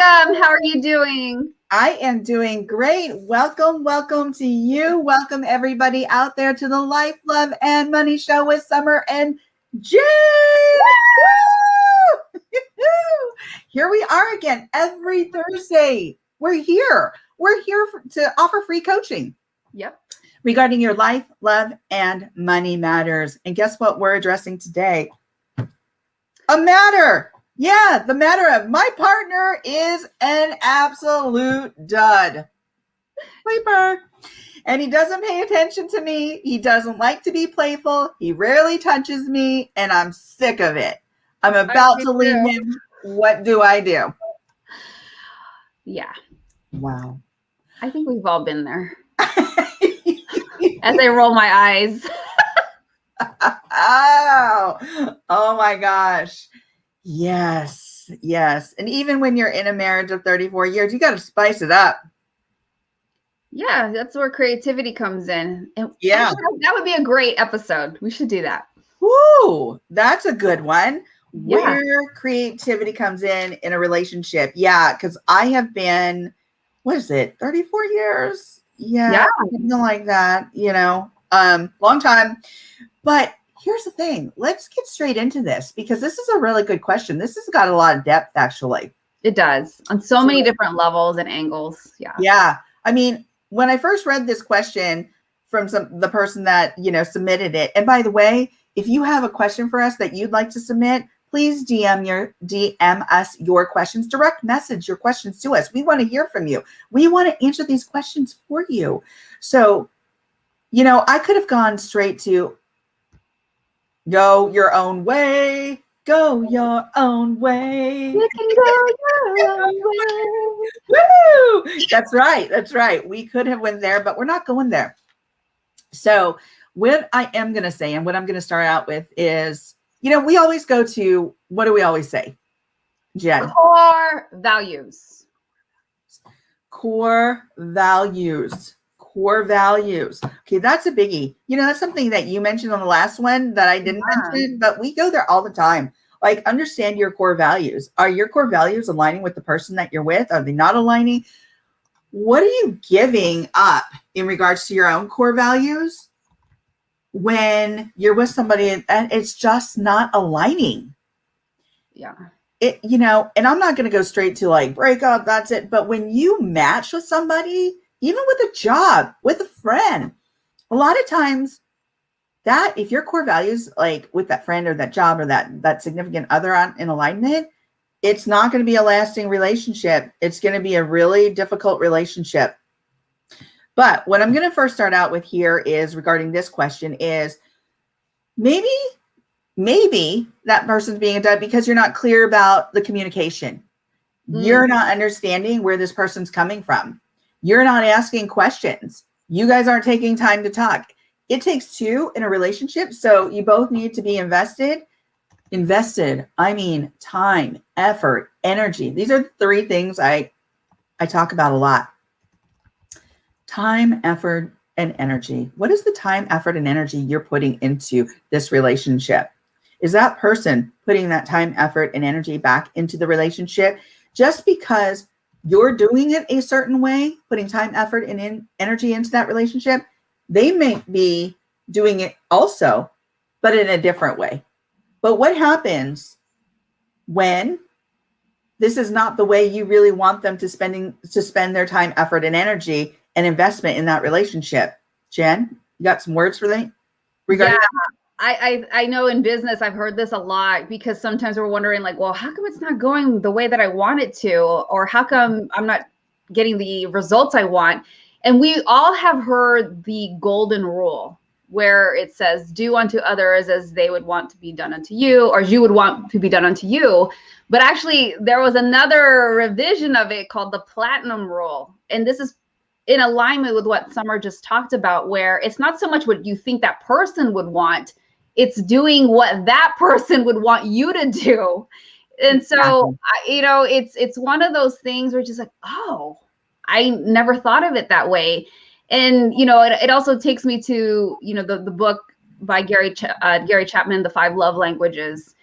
Welcome. How are you doing? I am doing great. Welcome to you. Welcome everybody out there to the Life, Love, and Money Show with Summer and Jen. Here we are again every Thursday. We're here. To offer free coaching. Yep. Regarding your life, love, and money matters. And guess what we're addressing today? A matter. Yeah, the matter of my partner is an absolute dud. Sleeper. And he doesn't pay attention to me. He doesn't like to be playful. He rarely touches me, and I'm sick of it. I'm about to leave him. What do I do? Yeah. Wow. I think we've all been there. As I roll my eyes. Oh my gosh. Yes. And even when you're in a marriage of 34 years, you got to spice it up. Yeah, that's where creativity comes in. And yeah. Actually, that would be a great episode. We should do that. Woo, that's a good one. Yeah. Where creativity comes in a relationship. Yeah, because I have been, 34 years? Yeah, something like that, long time. But here's the thing. Let's get straight into this because this is a really good question. This has got a lot of depth, actually. It does on so many different levels and angles. Yeah. Yeah. I mean, when I first read this question from the person that, submitted it. And by the way, if you have a question for us that you'd like to submit, please DM us your questions, direct message your questions to us. We want to hear from you. We want to answer these questions for you. So, I could have gone straight to go your own way. Go your own way. You can go your own way. Woo! That's right. We could have went there, but we're not going there. So what I am going to say and what I'm going to start out with is, we always go to, what do we always say, Jen? Core values. Core values. Okay, that's a biggie. That's something that you mentioned on the last one that I didn't mention, but we go there all the time. Like, understand your core values. Are your core values aligning with the person that you're with? Are they not aligning? What are you giving up in regards to your own core values when you're with somebody and it's just not aligning? Yeah. And I'm not going to go straight to like break up, that's it. But when you match with somebody, even with a job, with a friend, a lot of times that if your core values, like with that friend or that job or that significant other in alignment, it's not going to be a lasting relationship. It's going to be a really difficult relationship. But what I'm going to first start out with here is regarding this question is maybe that person's being a dud because you're not clear about the communication. You're not understanding where this person's coming from. You're not asking questions. You guys aren't taking time to talk. It takes two in a relationship. So you both need to be invested. I mean, time, effort, energy. These are three things I talk about a lot. Time, effort, and energy. What is the time, effort, and energy you're putting into this relationship? Is that person putting that time, effort, and energy back into the relationship just because you're doing it a certain way, putting time, effort, and energy into that relationship? They may be doing it also, but in a different way. But what happens when this is not the way you really want them to spend their time, effort, and energy and investment in that relationship? Jen, you got some words for that? Regarding that? I know in business, I've heard this a lot because sometimes we're wondering like, well, how come it's not going the way that I want it to? Or how come I'm not getting the results I want? And we all have heard the golden rule where it says, do unto others as they would want to be done unto you, or as you would want to be done unto you. But actually, there was another revision of it called the platinum rule. And this is in alignment with what Summer just talked about, where it's not so much what you think that person would want, it's doing what that person would want you to do. And so, it's one of those things where it's just like, oh, I never thought of it that way. And, it also takes me to, the book by Gary Chapman, The 5 Love Languages.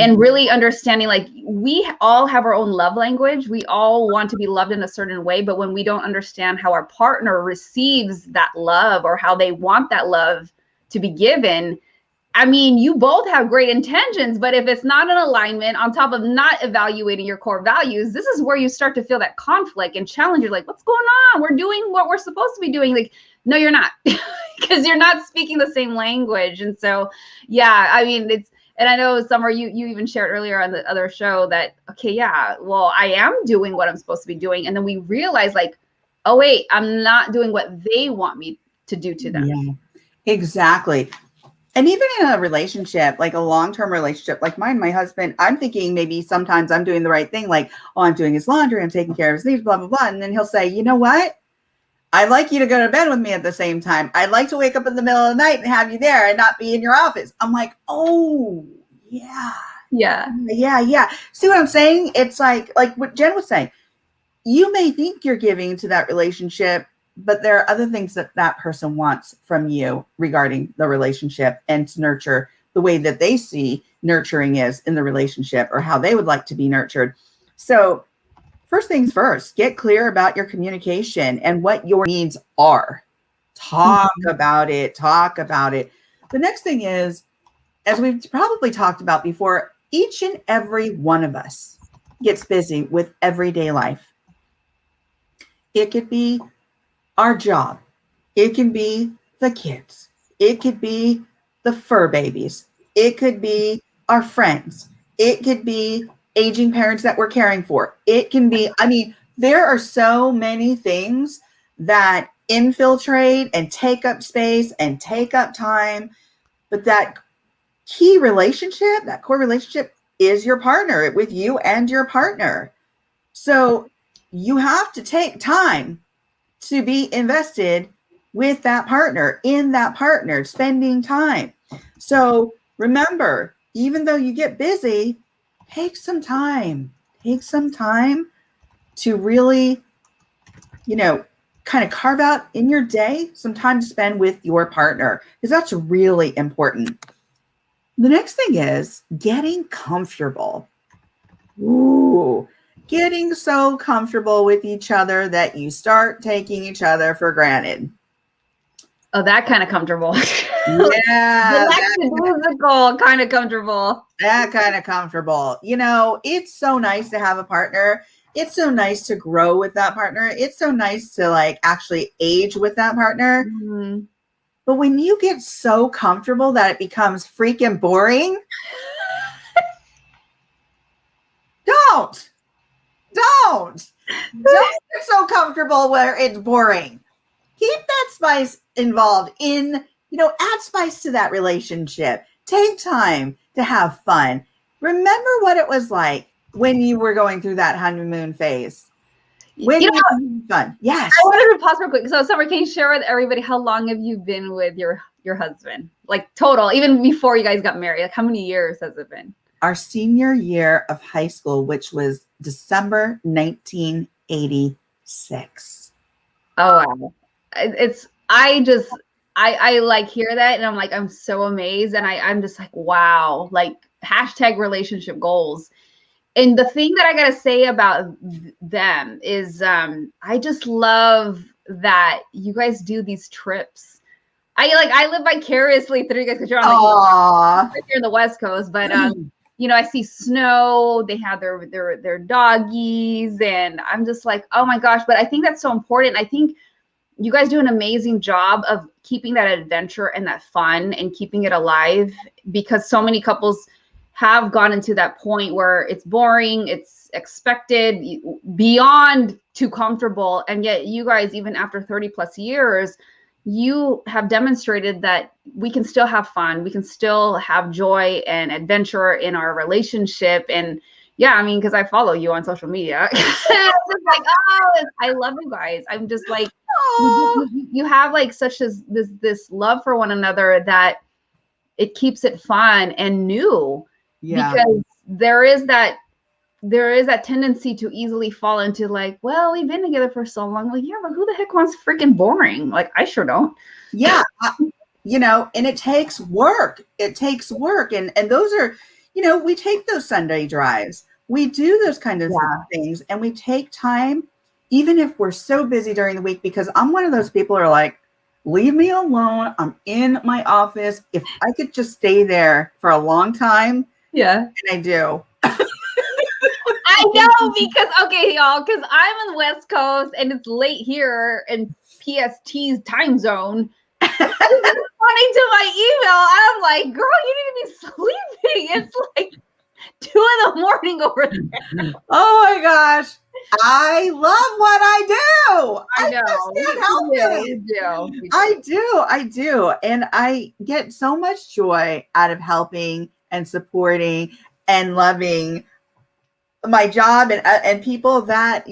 and really understanding, like, we all have our own love language. We all want to be loved in a certain way, but when we don't understand how our partner receives that love or how they want that love to be given, I mean, you both have great intentions, but if it's not in alignment, on top of not evaluating your core values, this is where you start to feel that conflict and challenge. You're like, what's going on? We're doing what we're supposed to be doing. Like, no, you're not, because you're not speaking the same language. And so, yeah, I mean, and I know, Summer, you even shared earlier on the other show that, okay, yeah, well, I am doing what I'm supposed to be doing. And then we realize, like, oh, wait, I'm not doing what they want me to do to them. Yeah, exactly. And even in a relationship, like a long-term relationship, like mine, my husband, I'm thinking maybe sometimes I'm doing the right thing. Like, oh, I'm doing his laundry, I'm taking care of his needs, blah, blah, blah. And then he'll say, you know what? I'd like you to go to bed with me at the same time. I'd like to wake up in the middle of the night and have you there and not be in your office. I'm like, oh, yeah. Yeah. Yeah. See what I'm saying? It's like what Jen was saying. You may think you're giving to that relationship, but there are other things that that person wants from you regarding the relationship and to nurture the way that they see nurturing is in the relationship or how they would like to be nurtured. So first things first, get clear about your communication and what your needs are. Talk about it. The next thing is, as we've probably talked about before, each and every one of us gets busy with everyday life. It could be our job. It can be the kids. It could be the fur babies. It could be our friends. It could be aging parents that we're caring for. It can be, I mean, there are so many things that infiltrate and take up space and take up time. But that key relationship, that core relationship is your partner, with you and your partner. So you have to take time to be invested with that partner, in that partner, spending time. So remember, even though you get busy, take some time to really, kind of carve out in your day some time to spend with your partner, because that's really important. The next thing is getting comfortable. Ooh, getting so comfortable with each other that you start taking each other for granted. Oh, that kind of comfortable. Yeah. The musical kind of comfortable. That kind of comfortable. It's so nice to have a partner. It's so nice to grow with that partner. It's so nice to actually age with that partner. Mm-hmm. But when you get so comfortable that it becomes freaking boring, don't get so comfortable where it's boring. Keep that spice involved in, add spice to that relationship. Take time to have fun. Remember what it was like when you were going through that honeymoon phase. When you had fun. Yes. I wanted to pause real quick. So, Summer, can you share with everybody how long have you been with your husband? Like total, even before you guys got married. Like how many years has it been? Our senior year of high school, which was December 1986. Oh wow. I like hear that and I'm like, I'm so amazed. And I'm just like, wow, like hashtag relationship goals. And the thing that I got to say about them is I just love that you guys do these trips. I live vicariously through you guys because you're on you're in the West Coast, but I see snow, they have their doggies, and I'm just like, oh my gosh. But I think that's so important. I think you guys do an amazing job of keeping that adventure and that fun and keeping it alive, because so many couples have gone into that point where it's boring, it's expected, beyond too comfortable. And yet you guys, even after 30 plus years, you have demonstrated that we can still have fun. We can still have joy and adventure in our relationship. And yeah, I mean, because I follow you on social media. It's like, I love you guys. I'm just like, you have like such this love for one another that it keeps it fun and new. Yeah. Because there is that tendency to easily fall into like, well, we've been together for so long. Like, yeah, but who the heck wants freaking boring? Like, I sure don't. Yeah. And it takes work. And those are, we take those Sunday drives. We do those kind of things, and we take time, even if we're so busy during the week, because I'm one of those people who are like, leave me alone. I'm in my office. If I could just stay there for a long time. Yeah. And I do. I know, because, okay, y'all, because I'm on the West Coast and it's late here in PST's time zone. Responding to my email, I'm like, girl, you need to be sleeping. It's like 2 a.m. over there. Oh my gosh. I love what I do. I know. just can't help it. I do. And I get so much joy out of helping and supporting and loving my job and people that,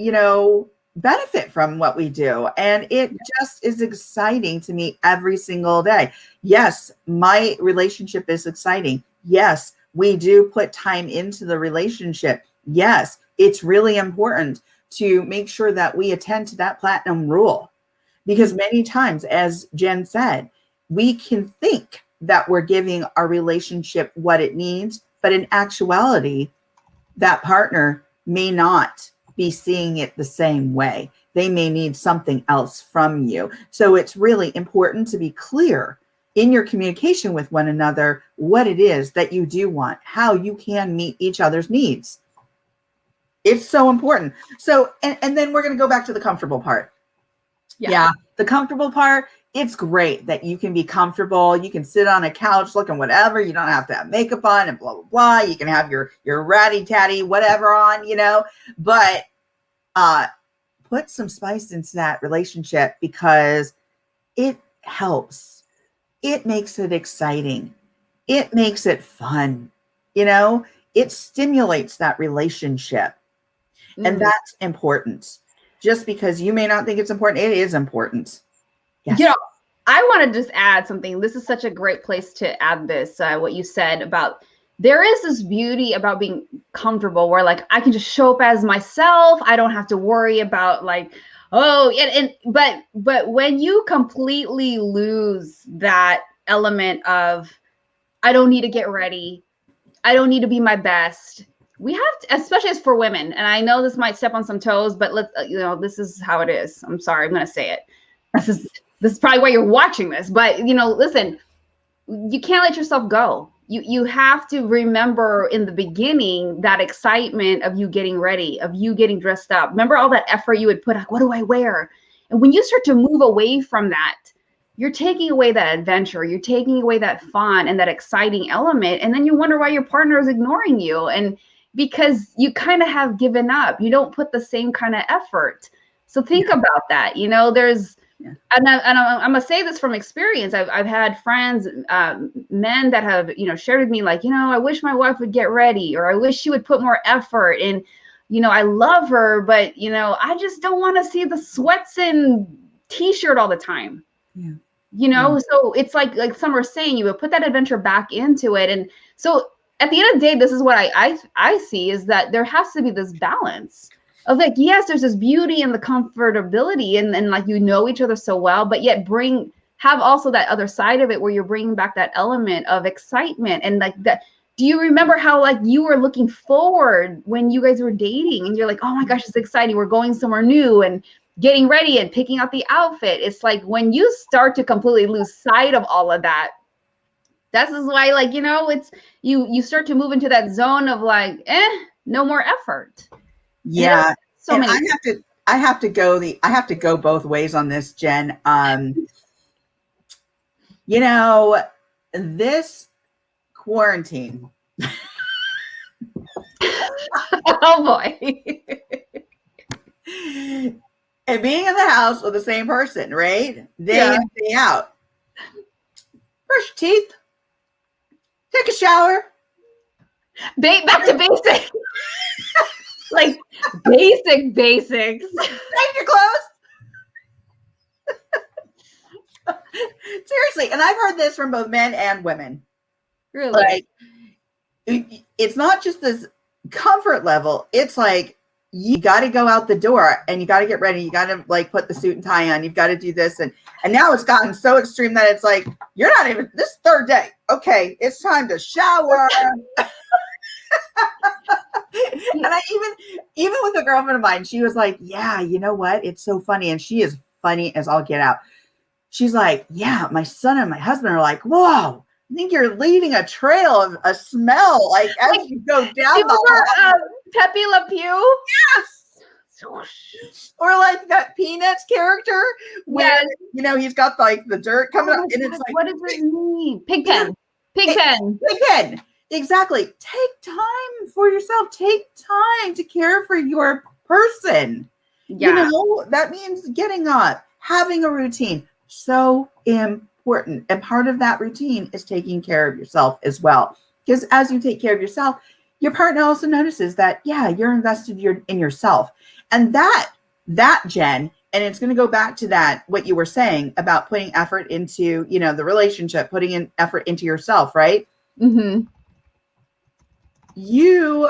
benefit from what we do. And it just is exciting to me every single day. Yes, my relationship is exciting. Yes, we do put time into the relationship. Yes, it's really important to make sure that we attend to that platinum rule, because many times, as Jen said, we can think that we're giving our relationship what it needs, but in actuality, that partner may not be seeing it the same way. They may need something else from you. So it's really important to be clear in your communication with one another what it is that you do want, how you can meet each other's needs. It's so important. So, and then we're going to go back to the comfortable part. Yeah. The comfortable part, it's great that you can be comfortable. You can sit on a couch looking whatever. You don't have to have makeup on and blah, blah, blah. You can have your ratty tatty, whatever on, but put some spice into that relationship, because it helps. It makes it exciting. It makes it fun. It stimulates that relationship. And that's important. Just because you may not think it's important, it is important. Yes. I want to just add something. This is such a great place to add this, what you said about, there is this beauty about being comfortable where like, I can just show up as myself. I don't have to worry about like, but when you completely lose that element of, I don't need to get ready, I don't need to be my best. We have to, especially as for women, and I know this might step on some toes, but let's, this is how it is. I'm sorry, I'm going to say it. This is probably why you're watching this, but listen, you can't let yourself go. You have to remember in the beginning that excitement of you getting ready, of you getting dressed up. Remember all that effort you would put, like, what do I wear? And when you start to move away from that, you're taking away that adventure, you're taking away that fun and that exciting element. And then you wonder why your partner is ignoring you. And because you kind of have given up, you don't put the same kind of effort. So think about that. There's, and I'm gonna say this from experience. I've had friends, men that have, shared with me like, I wish my wife would get ready, or I wish she would put more effort in, I love her, but, I just don't want to see the sweats and t-shirt all the time. So it's like some are saying, you would put that adventure back into it. And so at the end of the day, this is what I see, is that there has to be this balance of like, yes, there's this beauty and the comfortability and like, each other so well, but yet have also that other side of it where you're bringing back that element of excitement. And like that, do you remember how like you were looking forward when you guys were dating and you're like, oh my gosh, it's exciting, we're going somewhere new and getting ready and picking out the outfit. It's like when you start to completely lose sight of all of that, this is why, like, it's you start to move into that zone of like, no more effort. Yeah. So and I have to go both ways on this, Jen. This quarantine. Oh boy. And being in the house with the same person, right? Day in, day out. Brush your teeth. Take a shower. Back to basics. Like basics. Take your clothes. Seriously. And I've heard this from both men and women. Really? Like, it's not just this comfort level. It's like, you got to go out the door and you got to get ready. You got to like put the suit and tie on. You've got to do this. And now it's gotten so extreme that it's like, you're not even, this third day. Okay. It's time to shower. And I even with a girlfriend of mine, she was like, yeah, you know what? It's so funny. And she is funny as all get out. She's like, yeah, my son and my husband are like, whoa, I think you're leaving a trail of a smell like as Like, you go down you the remember Pepe Le Pew? Yes. Or like that Peanuts character where, Yes. you know, he's got like the dirt coming Oh up my and God, it's like, what does it mean? Pigpen. Pigpen. again, exactly. Take time for yourself. Take time to care for your person. Yeah. You know, that means getting up, having a routine. So important. And part of that routine is taking care of yourself as well. Because as you take care of yourself, your partner also notices that, yeah, you're invested in yourself. And that Jen, and it's going to go back to that, what you were saying about putting effort into, you know, the relationship, putting in effort into yourself, right? Mm-hmm. You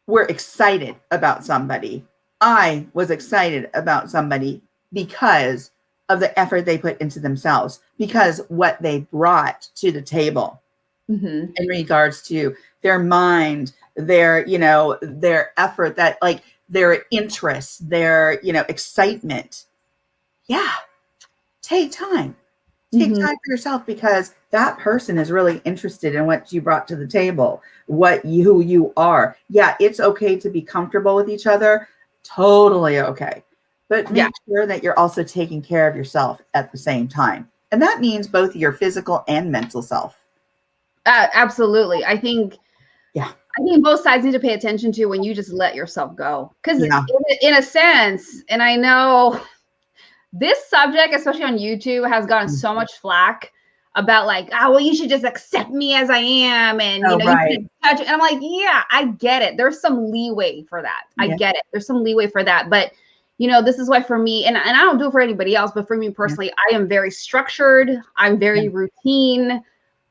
were excited about somebody. I was excited about somebody because of the effort they put into themselves, because what they brought to the table Mm-hmm. in regards to their mind, their, you know, their effort, that like their interest, their, you know, excitement. Yeah. Take time. Take Mm-hmm. time for yourself because that person is really interested in what you brought to the table, who you are. Yeah, it's okay to be comfortable with each other. Totally okay. But make sure that you're also taking care of yourself at the same time. And that means both your physical and mental self. Absolutely. I think both sides need to pay attention to when you just let yourself go. Because in a sense, and I know this subject, especially on YouTube, has gotten so much flack about like, oh, well, you should just accept me as I am. And, you know, you can touch it. And I'm like, yeah, I get it. There's some leeway for that. I get it. There's some leeway for that. But, you know, this is why for me, and I don't do it for anybody else, but for me personally, I am very structured. I'm very routine.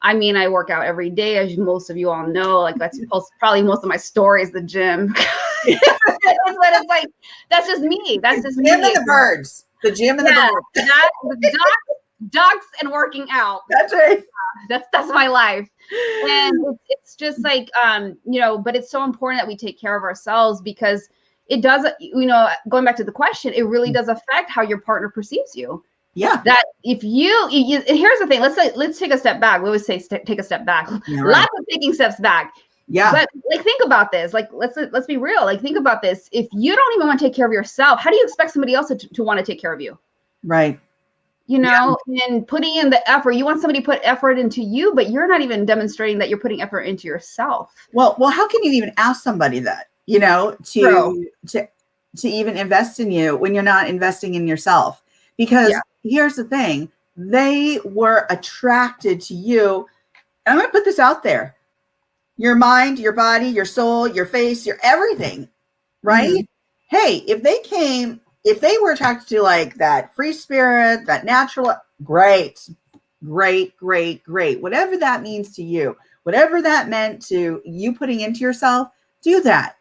I mean, I work out every day, as most of you all know. Like that's probably most of my story is the gym. But it's like, that's just me. That's just me. Gym and the birds. The gym and the birds. The ducks and working out. That's right. That's my life. And it's just like, you know, but it's so important that we take care of ourselves because it does, you know, going back to the question, it really does affect how your partner perceives you. Yeah. That if you here's the thing, let's take a step back. We always say take a step back. Yeah, right. Lots of taking steps back. Yeah. But like think about this. Like let's be real. Like think about this. If you don't even want to take care of yourself, how do you expect somebody else to want to take care of you? Right. You know, and putting in the effort. You want somebody to put effort into you, but you're not even demonstrating that you're putting effort into yourself. Well, how can you even ask somebody that, you know, to even invest in you when you're not investing in yourself? Because here's the thing, they were attracted to you. And I'm going to put this out there. Your mind, your body, your soul, your face, your everything, right? Mm-hmm. Hey, if they were attracted to like that free spirit, that natural, great. Whatever that means to you, whatever that meant to you putting into yourself, do that.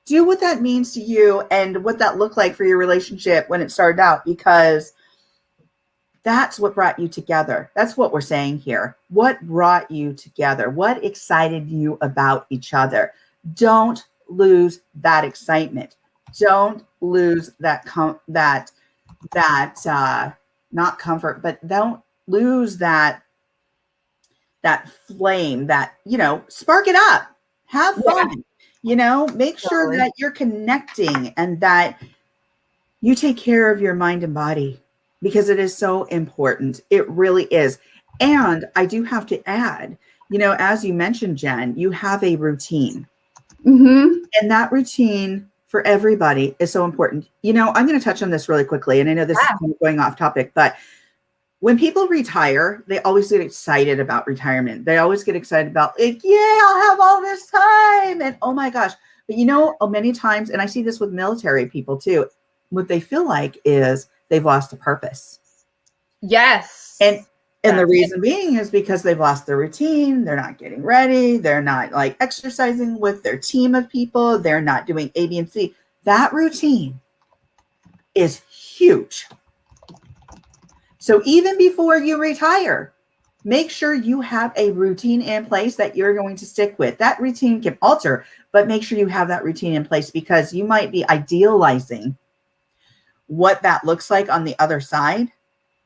Do what that means to you and what that looked like for your relationship when it started out, because that's what brought you together. That's what we're saying here. What brought you together? What excited you about each other? Don't lose that excitement. Don't lose that not comfort, but don't lose that flame, that, you know, spark it up. Have fun. You know, make sure that you're connecting and that you take care of your mind and body, because it is so important. It really is. And I do have to add, you know, as you mentioned, Jen, you have a routine. Mm-hmm. And that routine for everybody is so important. You know, I'm going to touch on this really quickly. And I know this is kind of going off topic, but when people retire, they always get excited about retirement. They always get excited about like, yeah, I'll have all this time. And oh my gosh. But you know, many times, and I see this with military people too, what they feel like is they've lost a purpose. Yes. And the reason being is because they've lost their routine. They're not getting ready. They're not like exercising with their team of people. They're not doing A, B, and C. That routine is huge. So even before you retire, make sure you have a routine in place that you're going to stick with. That routine can alter, but make sure you have that routine in place, because you might be idealizing what that looks like on the other side.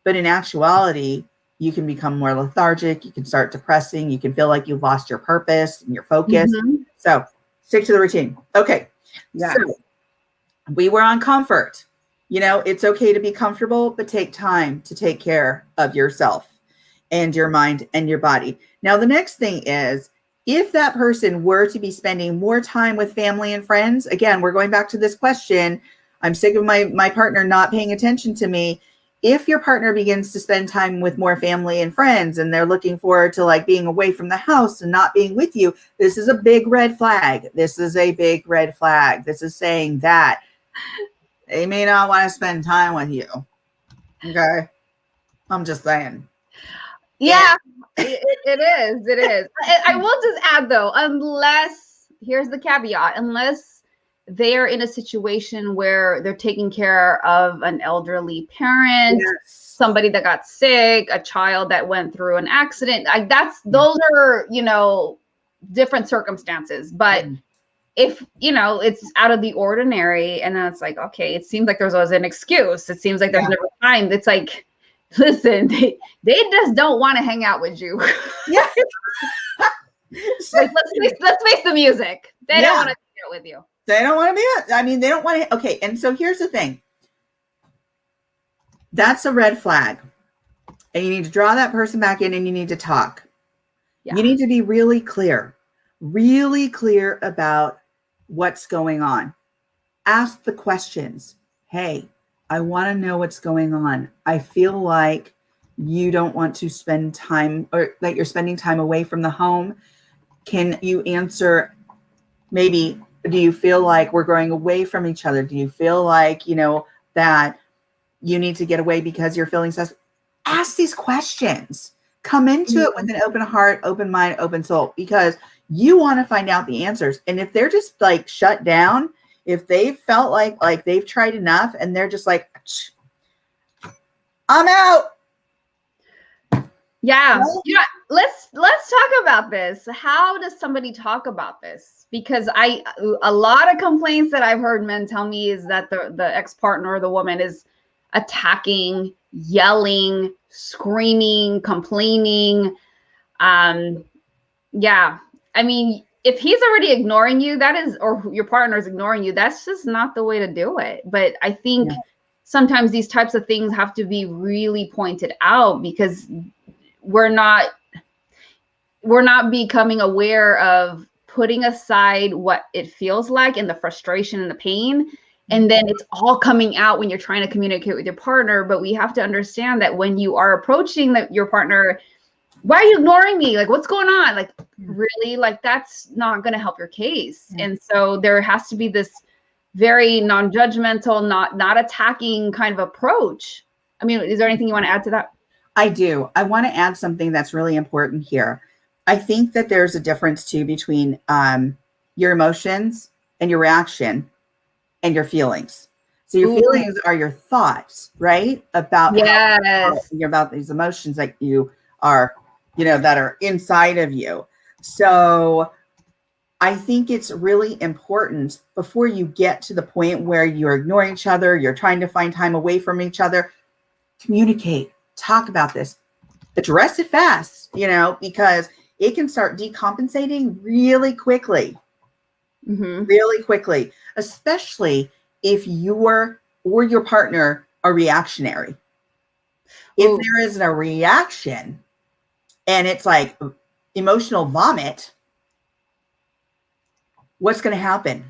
But in actuality, you can become more lethargic. You can start depressing. You can feel like you've lost your purpose and your focus. Mm-hmm. So stick to the routine. Okay. Yeah. So we were on comfort. You know, it's okay to be comfortable, but take time to take care of yourself and your mind and your body. Now, the next thing is, if that person were to be spending more time with family and friends, again, we're going back to this question. I'm sick of my partner not paying attention to me. If your partner begins to spend time with more family and friends, and they're looking forward to like being away from the house and not being with you, this is a big red flag. This is a big red flag. This is saying that they may not want to spend time with you. Okay. I'm just saying. Yeah, it is. It is. I will just add though, unless, here's the caveat, unless they're in a situation where they're taking care of an elderly parent, Yes. somebody that got sick, a child that went through an accident. Like those are, different circumstances. But if, it's out of the ordinary, and then it's like, okay, it seems like there's always an excuse. It seems like there's never time. It's like, listen, they just don't want to hang out with you. Yeah. Like, let's face the music. They don't want to hang out with you. They don't want to be, they don't want to. Okay. And so here's the thing. That's a red flag. And you need to draw that person back in, and you need to talk. Yeah. You need to be really clear about what's going on. Ask the questions. Hey, I want to know what's going on. I feel like you don't want to spend time, or that you're spending time away from the home. Can you answer, maybe, do you feel like we're going away from each other? Do you feel like, that you need to get away because you're feeling stressed? Ask these questions. Come into it with an open heart, open mind, open soul, because you want to find out the answers. And if they're just like shut down, if they've felt like they've tried enough and they're just like, I'm out. Yeah. Let's talk about this. How does somebody talk about this? Because a lot of complaints that I've heard men tell me is that the ex-partner or the woman is attacking, yelling, screaming, complaining. Yeah. I mean, if he's already ignoring you, or your partner is ignoring you, that's just not the way to do it. But I think sometimes these types of things have to be really pointed out, because we're not becoming aware of putting aside what it feels like and the frustration and the pain. And then it's all coming out when you're trying to communicate with your partner. But we have to understand that when you are approaching your partner, why are you ignoring me? Like, what's going on? Like, really? Like, that's not going to help your case. And so there has to be this very non-judgmental, not attacking kind of approach. I mean, is there anything you want to add to that? I do. I want to add something that's really important here. I think that there's a difference too between your emotions and your reaction and your feelings. So your feelings are your thoughts, right? About about these emotions that you are, that are inside of you. So I think it's really important, before you get to the point where you're ignoring each other, you're trying to find time away from each other, communicate, talk about this, address it fast, because it can start decompensating really quickly. Really quickly, especially if you or your partner are reactionary. If there isn't a reaction and it's like emotional vomit, what's going to happen?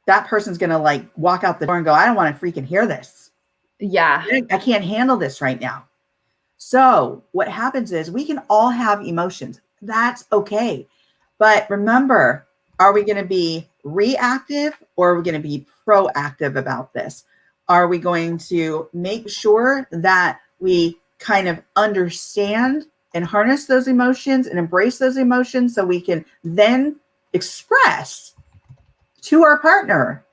That person's going to like walk out the door and go, I don't want to freaking hear this. Yeah. I can't handle this right now. So what happens is, we can all have emotions. That's okay. But remember, are we going to be reactive, or are we going to be proactive about this? Are we going to make sure that we kind of understand and harness those emotions and embrace those emotions, so we can then express to our partner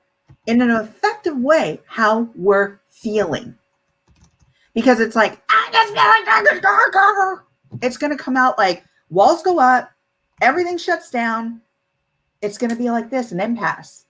in an effective way how we're feeling? Because it's like, I just feel like It's going to come out like walls go up, everything shuts down. It's going to be like this, an impasse.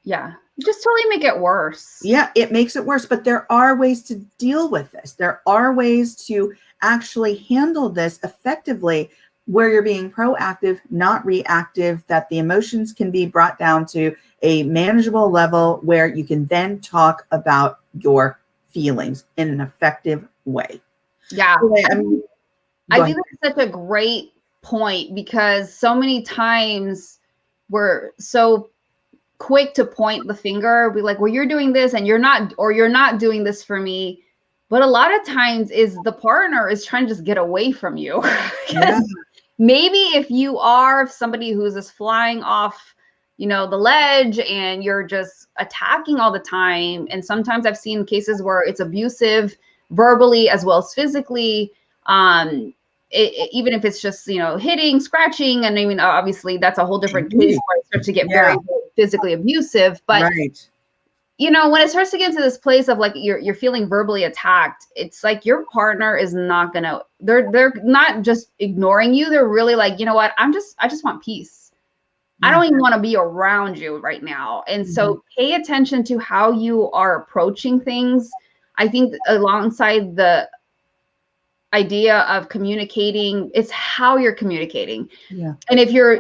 Yeah. Just totally make it worse. Yeah, it makes it worse. But there are ways to deal with this. There are ways to actually handle this effectively where you're being proactive, not reactive, that the emotions can be brought down to a manageable level where you can then talk about your feelings in an effective way. Yeah. I think that's such a great point, because so many times we're so quick to point the finger, be like, well, you're doing this and you're not doing this for me. But a lot of times is the partner is trying to just get away from you. Yeah. Maybe if you are somebody who's just flying off, the ledge, and you're just attacking all the time. And sometimes I've seen cases where it's abusive verbally as well as physically. Even if it's just, hitting, scratching. And I mean, obviously that's a whole different case where it starts to get very, very physically abusive. But right. When it starts to get into this place of like you're feeling verbally attacked, it's like your partner is not gonna, they're not just ignoring you. They're really like, you know what? I just want peace. I don't even want to be around you right now. And so pay attention to how you are approaching things. I think alongside the idea of communicating, it's how you're communicating. Yeah. And if you're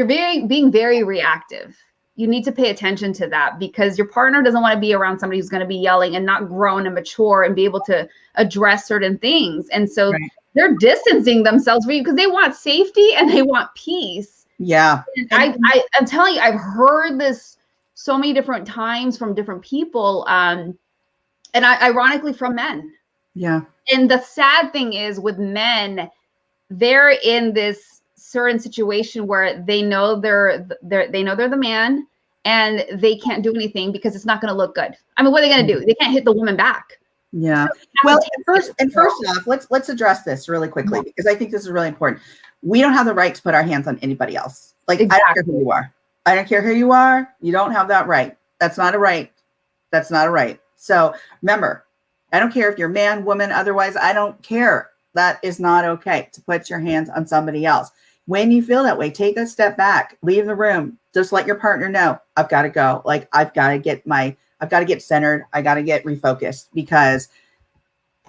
being very reactive, you need to pay attention to that, because your partner doesn't want to be around somebody who's going to be yelling and not grown and mature and be able to address certain things. And so they're distancing themselves from you because they want safety and they want peace. Yeah. And I'm telling you, I've heard this so many different times from different people, and ironically from men. Yeah. And the sad thing is with men, they're in this certain situation where they know they're the man, and they can't do anything because it's not going to look good. I mean, what are they going to do? They can't hit the woman back. Yeah. Well, first off, let's address this really quickly, because I think this is really important. We don't have the right to put our hands on anybody else. Like, exactly. I don't care who you are. I don't care who you are. You don't have that right. That's not a right. That's not a right. So remember, I don't care if you're man, woman, otherwise, I don't care. That is not okay to put your hands on somebody else. When you feel that way, take a step back, leave the room. Just let your partner know, I've got to go. Like, I've got to get centered. I got to get refocused, because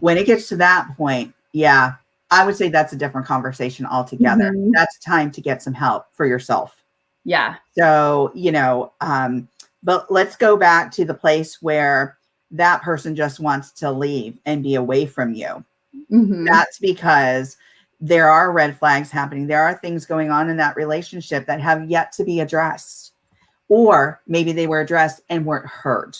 when it gets to that point, yeah, I would say that's a different conversation altogether. Mm-hmm. That's time to get some help for yourself. Yeah. So, but let's go back to the place where that person just wants to leave and be away from you. Mm-hmm. That's because there are red flags happening. There are things going on in that relationship that have yet to be addressed, or maybe they were addressed and weren't heard.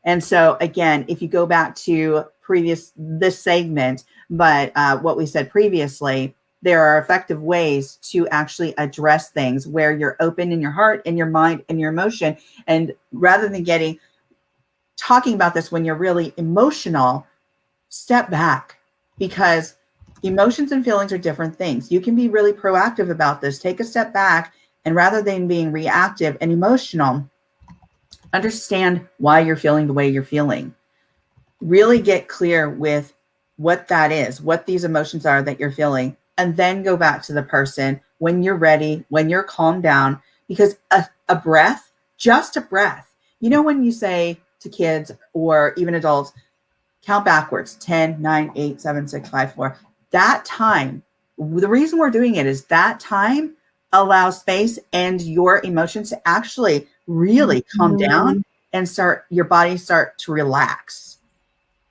And so again, if you go back to this segment, but what we said previously, there are effective ways to actually address things where you're open in your heart and your mind and your emotion. And rather than talking about this when you're really emotional, step back, because emotions and feelings are different things. You can be really proactive about this. Take a step back, and rather than being reactive and emotional, understand why you're feeling the way you're feeling. Really get clear with what that is, what these emotions are that you're feeling, and then go back to the person when you're ready, when you're calmed down, because a breath, just a breath. When you say to kids or even adults, count backwards, 10, 9, 8, 7, 6, 5, 4. That time, the reason we're doing it is that time allows space and your emotions to actually really calm down and your body start to relax.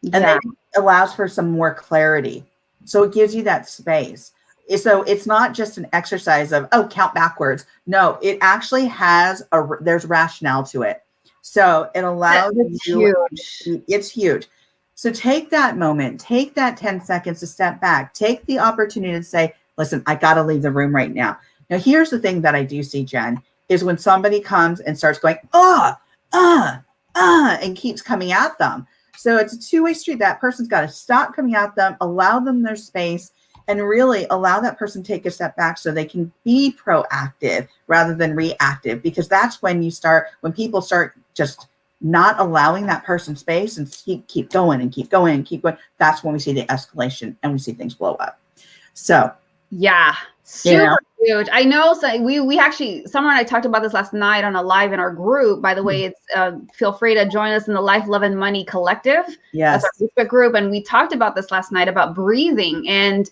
Yeah. And then it allows for some more clarity. So it gives you that space. So it's not just an exercise of, count backwards. No, it actually there's rationale to it. So it allows it's huge. So take that moment, take that 10 seconds to step back, take the opportunity to say, listen, I got to leave the room right now. Now, here's the thing that I do see, Jen, is when somebody comes and starts going, and keeps coming at them. So it's a two-way street. That person's got to stop coming at them, allow them their space, and really allow that person to take a step back so they can be proactive rather than reactive, because that's when people start just not allowing that person space and keep going and keep going and keep going. That's when we see the escalation and we see things blow up. So yeah, super huge. I know. So we actually, Summer and I talked about this last night on a live in our group. By the way, it's feel free to join us in the Life, Love, and Money Collective. Yes, that's our Facebook group, and we talked about this last night about breathing, and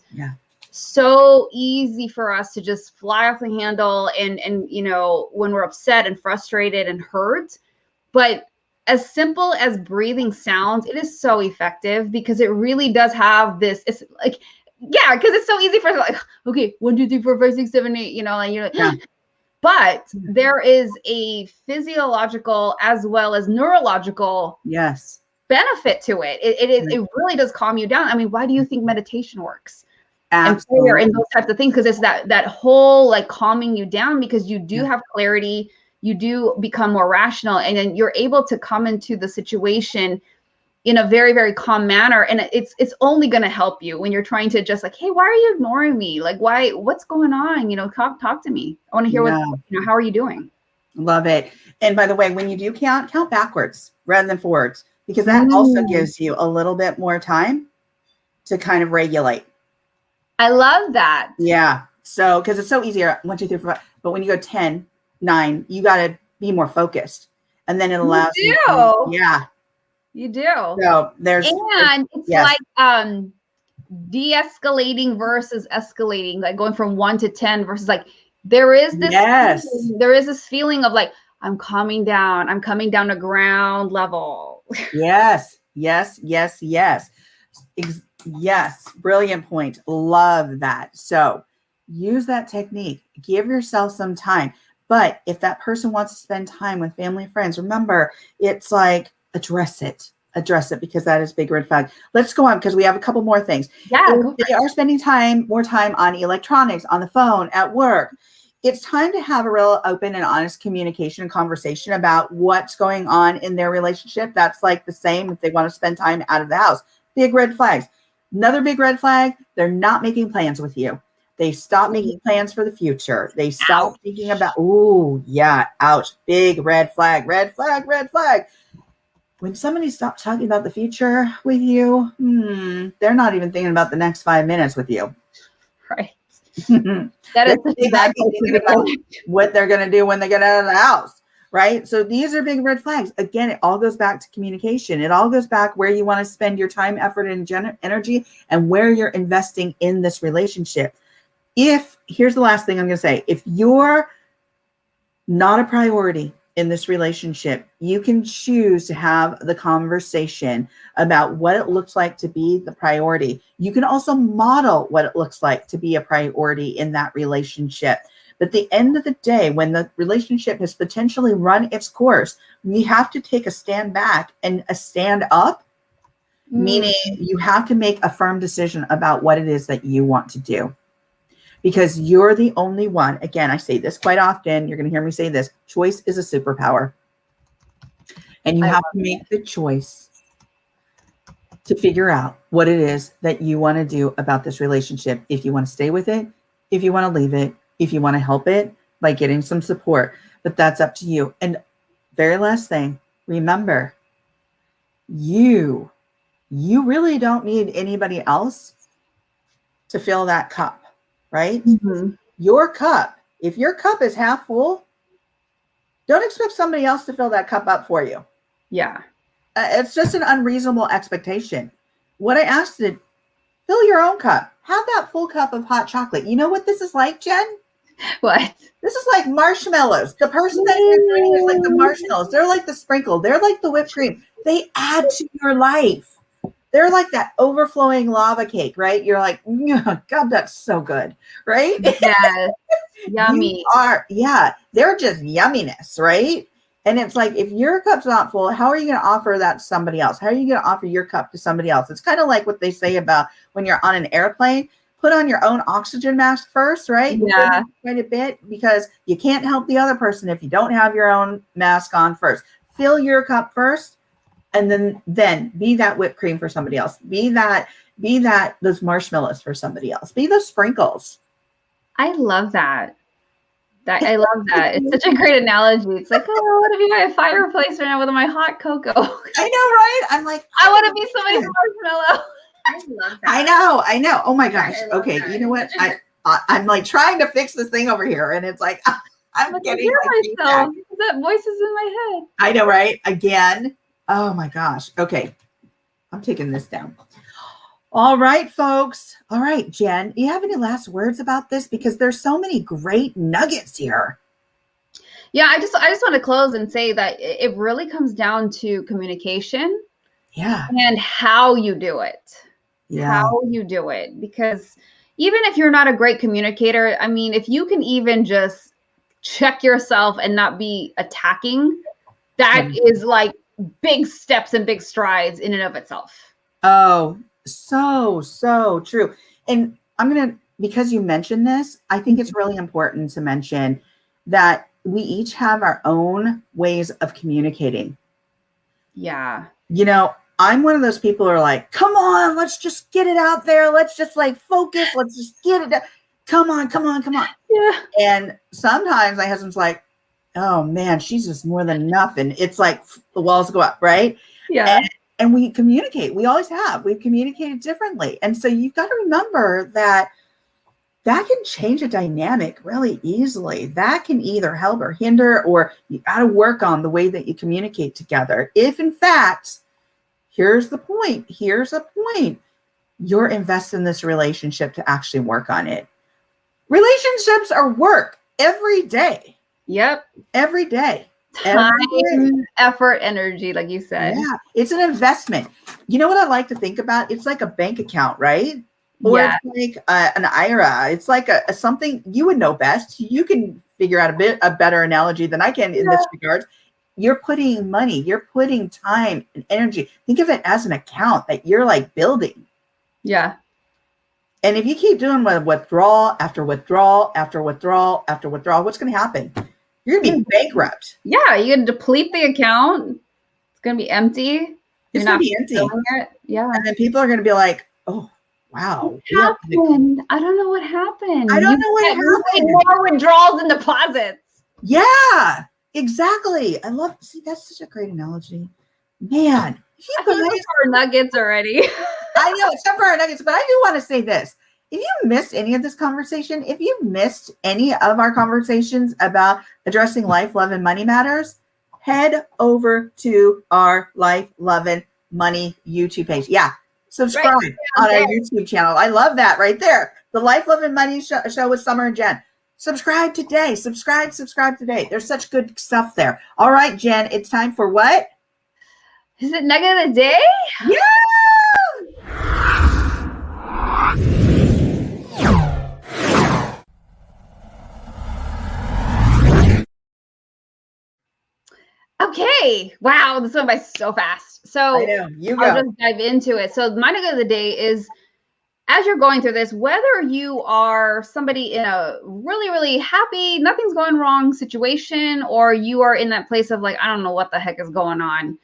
so easy for us to just fly off the handle, and you know, when we're upset and frustrated and hurt. But as simple as breathing sounds, it is so effective because it really does have this. It's like, yeah, because it's so easy for like, okay, 1, 2, 3, 4, 5, 6, 7, 8, you know, and you're like, but there is a physiological as well as neurological benefit to it. It really does calm you down. I mean, why do you think meditation works? Absolutely. And prayer and those types of things? Because it's that whole like calming you down, because you do have clarity, you do become more rational, and then you're able to come into the situation in a very, very calm manner. And it's only going to help you when you're trying to just like, hey, why are you ignoring me? Like, why, what's going on? You know, talk to me. I want to hear what, you know, how are you doing? Love it. And by the way, when you do count backwards rather than forwards, because that also gives you a little bit more time to kind of regulate. I love that. Yeah. So, because it's so easier, 1, 2, 3, 4, 5. But when you go 10, 9, you got to be more focused. And then it allows you to, you do. So there's, and it's like de-escalating versus escalating, like going from 1 to 10 versus like, there is this feeling of like, I'm calming down. I'm coming down to ground level. Yes. Brilliant point. Love that. So use that technique. Give yourself some time. But if that person wants to spend time with family and friends, remember, it's like address it, because that is big red flag. Let's go on because we have a couple more things. If they are spending more time on electronics, on the phone, at work, it's time to have a real open and honest communication and conversation about what's going on in their relationship. That's like the same if they want to spend time out of the house. Big red flags. Another big red flag, they're not making plans with you. They stop making plans for the future. They stop thinking about, ouch, big red flag. When somebody stops talking about the future with you, they're not even thinking about the next 5 minutes with you. Right. That is thinking about what they're going to do when they get out of the house. Right. So these are big red flags. Again, it all goes back to communication. It all goes back where you want to spend your time, effort, and energy, and where you're investing in this relationship. Here's the last thing I'm going to say. If you're not a priority in this relationship, you can choose to have the conversation about what it looks like to be the priority. You can also model what it looks like to be a priority in that relationship. But at the end of the day, when the relationship has potentially run its course, you have to take a stand back and a stand up, meaning you have to make a firm decision about what it is that you want to do. Because you're the only one. Again, I say this quite often. You're going to hear me say this. Choice is a superpower. And you have to make the choice to figure out what it is that you want to do about this relationship. If you want to stay with it, if you want to leave it, if you want to help it by getting some support. But that's up to you. And very last thing, remember, you really don't need anybody else to fill that cup. Right? Your cup, if your cup is half full, don't expect somebody else to fill that cup up for you. Yeah. It's just an unreasonable expectation. What I asked is, fill your own cup. Have that full cup of hot chocolate. You know what this is like, Jen? What? This is like marshmallows. The person that you're drinking is like the marshmallows. They're like the sprinkle. They're like the whipped cream. They add to your life. They're like that overflowing lava cake, right? You're like, God, that's so good, right? Yes. Yummy. They're just yumminess, right? And it's like, if your cup's not full, how are you going to offer that to somebody else? How are you going to offer your cup to somebody else? It's kind of like what they say about when you're on an airplane, put on your own oxygen mask first, right? Yeah. Quite a bit, because you can't help the other person if you don't have your own mask on first. Fill your cup first. And then be that whipped cream for somebody else. Be that those marshmallows for somebody else. Be those sprinkles. I love that. That I love that. It's such a great analogy. It's like, oh, what if you got a fireplace right now with my hot cocoa? I know, right? I'm like, I want to be somebody's marshmallow. I love that. I know. Oh my gosh. Okay, you know what? I'm like trying to fix this thing over here, and it's like I'm getting myself. That voice is in my head. I know, right? Again. Oh my gosh. Okay, I'm taking this down. All right, folks. All right, Jen, do you have any last words about this? Because there's so many great nuggets here. Yeah, I just want to close and say that it really comes down to communication. Yeah. And how you do it. Yeah. How you do it. Because even if you're not a great communicator, I mean, if you can even just check yourself and not be attacking, that is like big steps and big strides in and of itself. Oh, so true. And I'm going to, because you mentioned this, I think it's really important to mention that we each have our own ways of communicating. Yeah. You know, I'm one of those people who are like, come on, let's just get it out there. Let's just like focus. Let's just get it. Come on. Yeah. And sometimes my husband's like, oh man, she's just more than enough. And it's like the walls go up, right? Yeah. And we communicate. We always have. We've communicated differently. And so you've got to remember that can change a dynamic really easily. That can either help or hinder, or you got to work on the way that you communicate together. If in fact, here's a point, you're invested in this relationship to actually work on it. Relationships are work every day. Yep. Every day. Time, effort, energy, like you said. Yeah, it's an investment. You know what I like to think about? It's like a bank account, right? Or it's like an IRA. It's like a something you would know best. You can figure out a better analogy than I can in this regard. You're putting money, you're putting time and energy. Think of it as an account that you're like building. Yeah. And if you keep doing withdrawal after withdrawal after withdrawal after withdrawal, what's going to happen? You're going to be bankrupt. Yeah, you're going to deplete the account. It's going to be empty. It's going to be empty. Yeah. And then people are going to be like, oh, wow. What happened? I don't know what happened. I don't know what happened. More withdrawals and deposits. Yeah, exactly. See, that's such a great analogy. Man. I feel like our nuggets already. I know, it's not for our nuggets, but I do want to say this. If you missed any of this conversation, if you missed any of our conversations about addressing life, love, and money matters, head over to our Life, Love, and Money YouTube page. Yeah, subscribe on our YouTube channel. I love that right there. The Life, Love, and Money show with Summer and Jen. Subscribe today. Subscribe today. There's such good stuff there. All right, Jen, it's time for what? Is it Nugget of the Day? Yeah! Okay. Wow, this went by so fast. So I know. I'll just dive into it. So my nugget of the day is, as you're going through this, whether you are somebody in a really, really happy, nothing's going wrong situation, or you are in that place of like, I don't know what the heck is going on.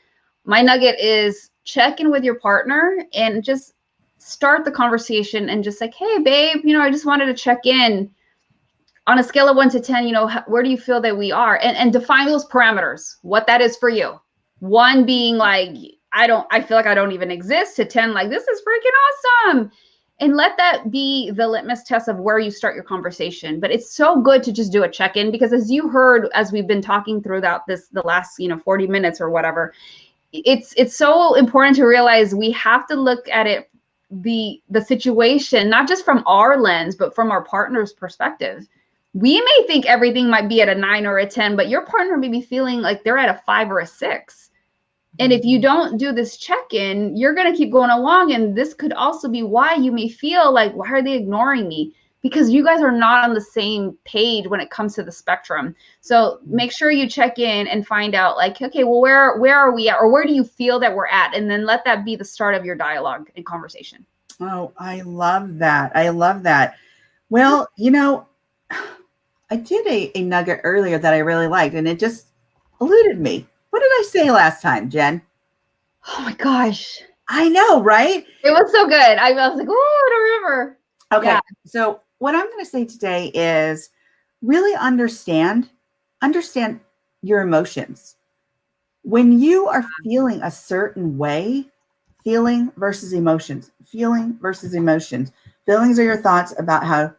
My nugget is check in with your partner and just start the conversation and just like, hey, babe, I just wanted to check in on a scale of 1 to 10, where do you feel that we are? And define those parameters, what that is for you. 1 being like, I feel like I don't even exist, to 10, like, this is freaking awesome. And let that be the litmus test of where you start your conversation. But it's so good to just do a check-in, because as you heard, as we've been talking throughout the last, 40 minutes or whatever, it's so important to realize we have to look at it, the situation, not just from our lens, but from our partner's perspective. We may think everything might be at a 9 or a 10, but your partner may be feeling like they're at a 5 or a 6. And if you don't do this check-in, you're going to keep going along. And this could also be why you may feel like, why are they ignoring me? Because you guys are not on the same page when it comes to the spectrum. So make sure you check in and find out like, okay, well, where are we at? Or where do you feel that we're at? And then let that be the start of your dialogue and conversation. Oh, I love that. Well, I did a nugget earlier that I really liked, and it just eluded me. What did I say last time, Jen? Oh my gosh. I know, right? It was so good. I was like, oh, I don't remember. Okay. Yeah. So what I'm going to say today is really understand your emotions. When you are feeling a certain way, feeling versus emotions, feeling versus emotions. Feelings are your thoughts about how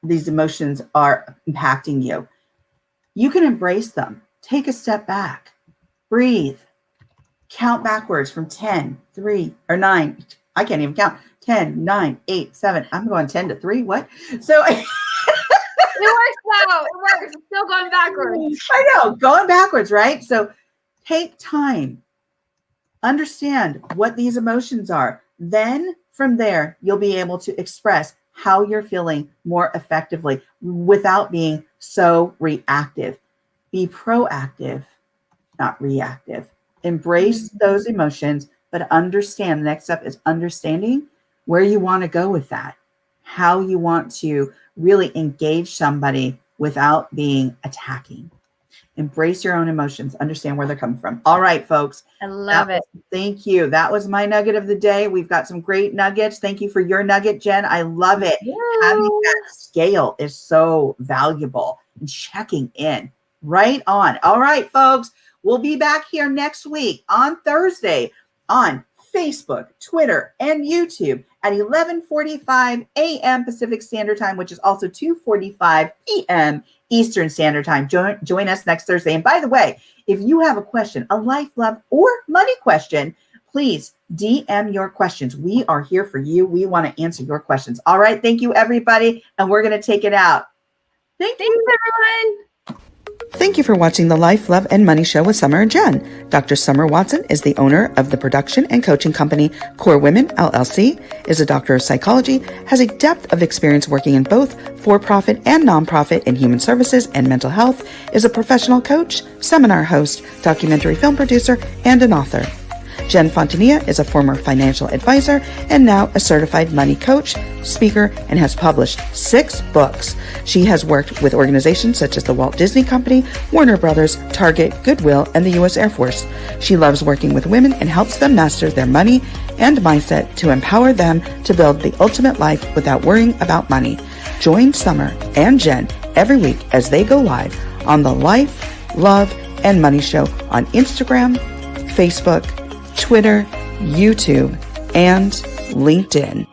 these emotions are impacting you. You can embrace them. Take a step back. Breathe. Count backwards from 10, 3, or 9. I can't even count. 10, 9, 8, 7. I'm going 10 to 3. What? So it works out. It works. It's still going backwards. I know. Going backwards, right? So take time. Understand what these emotions are. Then from there, you'll be able to express how you're feeling more effectively without being so reactive. Be proactive, not reactive. Embrace those emotions, but understand. The next step is understanding where you want to go with that, how you want to really engage somebody without being attacking. Embrace your own emotions. Understand where they're coming from. All right, folks. I love it. Thank you. That was my nugget of the day. We've got some great nuggets. Thank you for your nugget, Jen. I love it. Having that scale is so valuable. And checking in. Right on. All right, folks. We'll be back here next week on Thursday on Facebook, Twitter, and YouTube at 11:45 a.m. Pacific Standard Time, which is also 2:45 p.m. Eastern Standard Time. Join us next Thursday. And by the way, if you have a question, a life, love, or money question, please DM your questions. We are here for you. We want to answer your questions. All right. Thank you, everybody. And we're going to take it out. Thanks, everyone. Thank you for watching the Life, Love, and Money Show with Summer and Jen. Dr. Summer Watson is the owner of the production and coaching company Core Women, LLC, is a doctor of psychology, has a depth of experience working in both for-profit and nonprofit in human services and mental health, is a professional coach, seminar host, documentary film producer, and an author. Jen Fontania is a former financial advisor and now a certified money coach, speaker, and has published 6 books. She has worked with organizations such as the Walt Disney Company, Warner Brothers, Target, Goodwill, and the U.S. Air Force. She loves working with women and helps them master their money and mindset to empower them to build the ultimate life without worrying about money. Join Summer and Jen every week as they go live on the Life, Love, and Money Show on Instagram, Facebook, Twitter, YouTube, and LinkedIn.